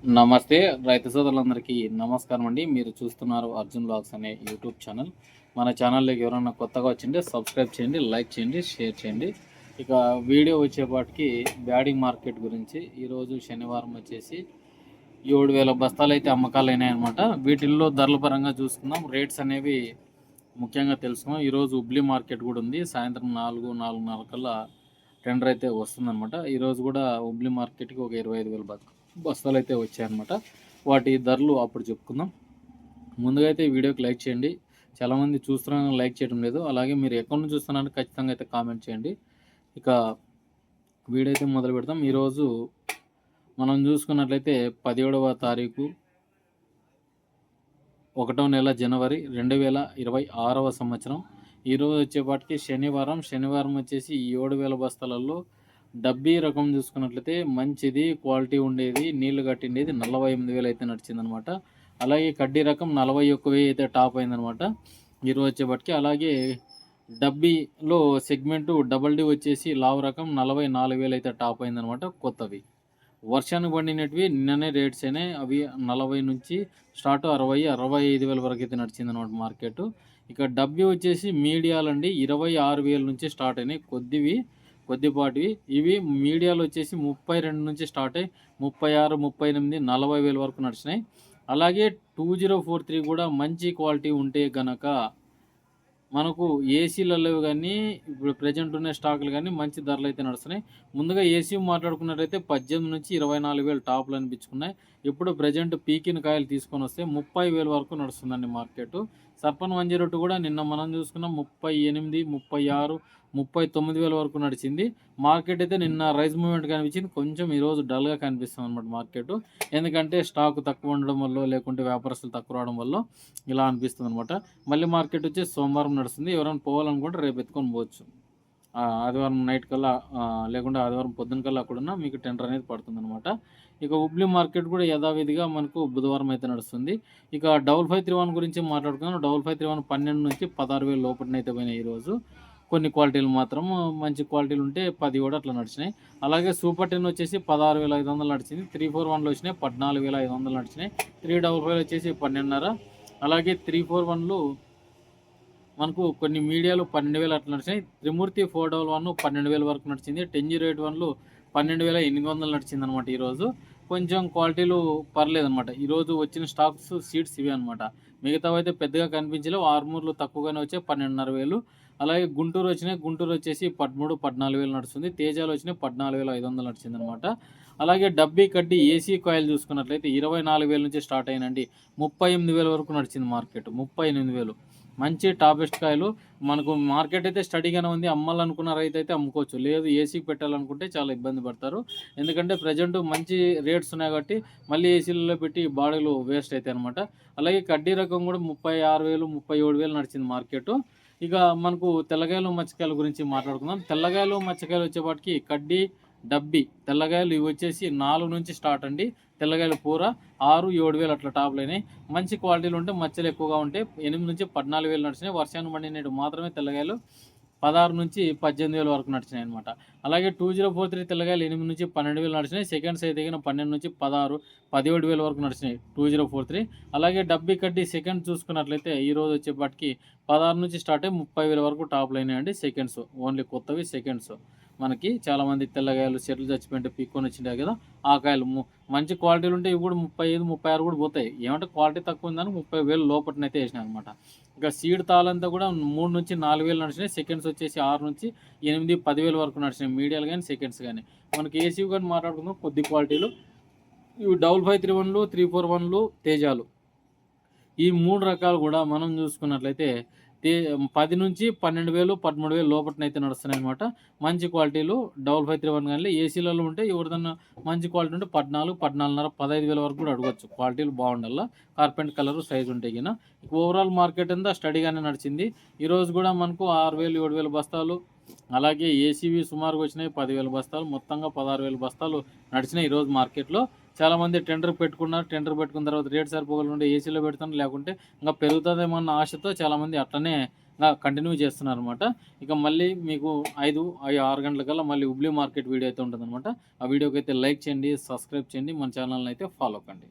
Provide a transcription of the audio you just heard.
నమస్తే రైతు సోదరులందరికీ నమస్కారం అండి. మీరు చూస్తున్నారు అర్జున్ బ్లాగ్స్ అనే యూట్యూబ్ ఛానల్. మన ఛానల్లోకి ఎవరైనా కొత్తగా వచ్చింటే సబ్స్క్రైబ్ చేయండి, లైక్ చేయండి, షేర్ చేయండి. ఇక వీడియో వచ్చేపాటికి బ్యాడింగ్ మార్కెట్ గురించి. ఈరోజు శనివారం వచ్చేసి 7,000 బస్తాలు అయితే అమ్మకాలు అయినాయన్నమాట. వీటిల్లో ధరల పరంగా చూసుకుందాం. రేట్స్ అనేవి ముఖ్యంగా తెలుసుకుందాం. ఈరోజు హుబ్లీ మార్కెట్ కూడా ఉంది. సాయంత్రం 4-4:30 కల్లా టెండర్ అయితే వస్తుందన్నమాట. ఈరోజు కూడా హుబ్లీ మార్కెట్కి ఒక 25,000 బస్తాలు అయితే వచ్చాయన్నమాట. వాటి ధరలు అప్పుడు చెప్పుకుందాం. ముందుగా అయితే ఈ వీడియోకి లైక్ చేయండి. చాలామంది చూస్తున్నారని లైక్ చేయడం లేదు. అలాగే మీరు ఎక్కడి నుంచి చూస్తున్నారని ఖచ్చితంగా అయితే కామెంట్ చేయండి. ఇక వీడియో అయితే మొదలు పెడతాం. ఈరోజు మనం చూసుకున్నట్లయితే 17వ తారీఖు 1వ నెల జనవరి 2026వ సంవత్సరం. ఈరోజు వచ్చేపాటికి శనివారం వచ్చేసి 7,000 బస్తాలలో డబ్బీ రకం చూసుకున్నట్లయితే మంచిది క్వాలిటీ ఉండేది, నీళ్లు కట్టిండేది 48,000 అయితే నడిచిందనమాట. అలాగే కడ్డీ రకం 41,000 అయితే టాప్ అయిందనమాట ఈరోజు వచ్చేపాటికి. అలాగే డబ్బీలో సెగ్మెంటు డబల్ డి వచ్చేసి లావు రకం 44,000 అయితే టాప్ అయిందనమాట కొత్తవి. వర్షానికి పండినటివి నిన్ననే రేట్స్ అయినాయి. అవి 40 నుంచి స్టార్ట్ 65,000 వరకు అయితే నడిచిందనమాట మార్కెట్. ఇక డబ్బీ వచ్చేసి మీడియాలండి 26,000 నుంచి స్టార్ట్ అయినాయి. కొద్దిపాటివి. ఇవి మీడియాలు వచ్చేసి 32 నుంచి స్టార్ట్ అయ్యి 36, 38, 40,000 వరకు నడిచినాయి. అలాగే 2043 కూడా మంచి క్వాలిటీ ఉంటే గనక మనకు ఏసీలలో కానీ ఇప్పుడు ప్రజెంట్ ఉన్న స్టాకులు కానీ మంచి ధరలు అయితే నడుస్తున్నాయి. ముందుగా ఏసీ మాట్లాడుకున్నట్లయితే 18 నుంచి 24,000 టాప్లు అనిపించుకున్నాయి. ఇప్పుడు ప్రజెంట్ పీకిన కాయలు తీసుకొని వస్తే 30,000 వరకు నడుస్తుందండి మార్కెట్. సర్పన్ 102 కూడా నిన్న మనం చూసుకున్నాం 38, 36, 39,000 వరకు నడిచింది. మార్కెట్ అయితే నిన్న రైజ్ మూవ్మెంట్ కనిపించింది. కొంచెం ఈరోజు డల్గా కనిపిస్తుంది అనమాట మార్కెట్. ఎందుకంటే స్టాక్ తక్కువ ఉండడం వల్ల లేకుంటే వ్యాపారస్తులు తక్కువ రావడం వల్ల ఇలా అనిపిస్తుంది అనమాట. మళ్ళీ మార్కెట్ వచ్చి సోమవారం నడుస్తుంది. ఎవరైనా పోవాలనుకుంటే రేపు ఎత్తుకొని పోవచ్చు. ఆదివారం నైట్ కల్లా లేకుంటే ఆదివారం పొద్దున కల్లా కూడా మీకు టెండర్ అనేది పడుతుందనమాట. ఇక హుబ్లీ మార్కెట్ కూడా యథావిధిగా మనకు బుధవారం అయితే నడుస్తుంది. ఇక 5531 గురించి మాట్లాడుకున్నాం. 5531 12 నుంచి 16,000 లోపలనైతే పోయినాయి ఈరోజు. కొన్ని క్వాలిటీలు మాత్రం మంచి క్వాలిటీలు ఉంటే 10 కూడా అట్లా నడిచినాయి. అలాగే సూపర్ 10 వచ్చేసి 16,500 నడిచింది. 341లో వచ్చినాయి 14,500 నడిచినాయి. 355 వచ్చేసి 12,500. అలాగే 341లో మనకు కొన్ని మీడియాలు 12,000 అట్లా నడిచినాయి. త్రిమూర్తి 411 12,000 వరకు నడిచింది. 1008 12,800 నడిచింది అనమాట. ఈరోజు కొంచెం క్వాలిటీలు పర్లేదనమాట. ఈరోజు వచ్చిన స్టాక్స్ సీడ్స్ ఇవే అనమాట. మిగతావి అయితే పెద్దగా కనిపించలేవు. ఆర్మూర్లు తక్కువగానే వచ్చాయి 12,500. అలాగే గుంటూరు వచ్చినాయి. గుంటూరు వచ్చేసి 13, 14,000 నడుస్తుంది. తేజాలు వచ్చినాయి 14,500 నడిచింది అనమాట. అలాగే డబ్బీ కడ్డీ ఏసీ కాయిల్ చూసుకున్నట్లయితే 24,000 నుంచి స్టార్ట్ అయినండి 38,000 వరకు నడిచింది మార్కెట్. 38,000 మంచి టాపెస్ట్ కాయలు. మనకు మార్కెట్ అయితే స్టడీగానే ఉంది. అమ్మాలనుకున్న రైతు అయితే అమ్ముకోవచ్చు. లేదు ఏసీకి పెట్టాలనుకుంటే చాలా ఇబ్బంది పడతారు. ఎందుకంటే ప్రజెంట్ మంచి రేట్స్ ఉన్నాయి కాబట్టి మళ్ళీ ఏసీలలో పెట్టి బాడీలు వేస్ట్ అవుతాయి అనమాట. అలాగే కడ్డీ రకం కూడా 36,000, 37,000 నడిచింది మార్కెట్. ఇక మనకు తెల్లగాయలు మచ్చకాయల గురించి మాట్లాడుకుందాం. తెల్లగాయలు మచ్చకాయలు వచ్చేపాటికి కడ్డీ డబ్బీ తెల్లగాయలు ఇవి వచ్చేసి 4 నుంచి స్టార్ట్ అండి. తెల్లగాయలు పూర 6-7,000 అట్లా టాప్లు అయినాయి. మంచి క్వాలిటీలు ఉంటే మచ్చలు ఎక్కువగా ఉంటే 8 నుంచి 14,000 నడిచినాయి. వర్షాన్ని పండినట్టు మాత్రమే తెల్లగాయలు 16 నుంచి 18,000 వరకు నడిచినాయి అనమాట. అలాగే 2043 తెల్లగాయలు 8 నుంచి 12,000 నడిచినాయి. సెకండ్స్ అయితే 12 నుంచి 16, 17,000 వరకు నడిచినాయి 2043. అలాగే డబ్బీ కడ్డీ సెకండ్ చూసుకున్నట్లయితే ఈరోజు వచ్చేపాటికి 16 నుంచి స్టార్ట్ అయ్యి 30,000 వరకు టాప్లు అయినాయండి. సెకండ్స్ ఓన్లీ కొత్తవి సెకండ్స్. మనకి చాలామంది తెల్లగాయలు చెట్లు చచ్చిపోయింటే పీక్కొని వచ్చింటాయి కదా, ఆ కాయలు మంచి క్వాలిటీలు ఉంటే ఇవి కూడా 35, 36 కూడా పోతాయి. ఏమంటే క్వాలిటీ తక్కువ ఉందని 30,000 లోపలనైతే వేసినాయి అనమాట. ఇక సీడ్ తాళంతా కూడా 3 నుంచి 4,000 నడిచినాయి. సెకండ్స్ వచ్చేసి 6 నుంచి 8, 10,000 వరకు నడిచినాయి. మీడియాలు కానీ సెకండ్స్ కానీ. మనకి ఏసీ కానీ మాట్లాడుకుందాం. కొద్ది క్వాలిటీలు ఇవి 5531లు, 341లు, తేజాలు. ఈ 3 రకాలు కూడా మనం చూసుకున్నట్లయితే 10 నుంచి 12,000, 13,000 లోపలనైతే నడుస్తున్నాయి అనమాట. మంచి క్వాలిటీలు 5531 కానీ ఏసీలలో ఉంటే ఎవరిదన్నా మంచి క్వాలిటీ ఉంటే 14, 14,500, 15,000 వరకు కూడా అడగచ్చు. క్వాలిటీలు బాగుండాల. కార్పెంట్ కలరు సైజు ఉంటే గిన. ఓవరాల్ మార్కెట్ అంతా స్టడీగానే నడిచింది. ఈరోజు కూడా మనకు 6,000, 7,000 బస్తాలు. అలాగే ఏసీవి సుమారుగా వచ్చినాయి 10,000 బస్తాలు. మొత్తంగా 16,000 బస్తాలు నడిచినాయి ఈరోజు మార్కెట్లో. చాలామంది టెండర్ పెట్టుకున్నారు. టెండర్ పెట్టుకున్న తర్వాత రేట్ సరిపోగలుంటే ఏసీలో పెడతాను, లేకుంటే ఇంకా పెరుగుతుందేమన్న ఆశతో చాలామంది అట్లనే కంటిన్యూ చేస్తున్నారనమాట. ఇక మళ్ళీ మీకు 6 గంటలకల్లా మళ్ళీ హుబ్లీ మార్కెట్ వీడియో అయితే ఉంటుందనమాట. ఆ వీడియోకైతే లైక్ చేయండి, సబ్స్క్రైబ్ చేయండి, మన ఛానల్‌ని అయితే ఫాలో కండి.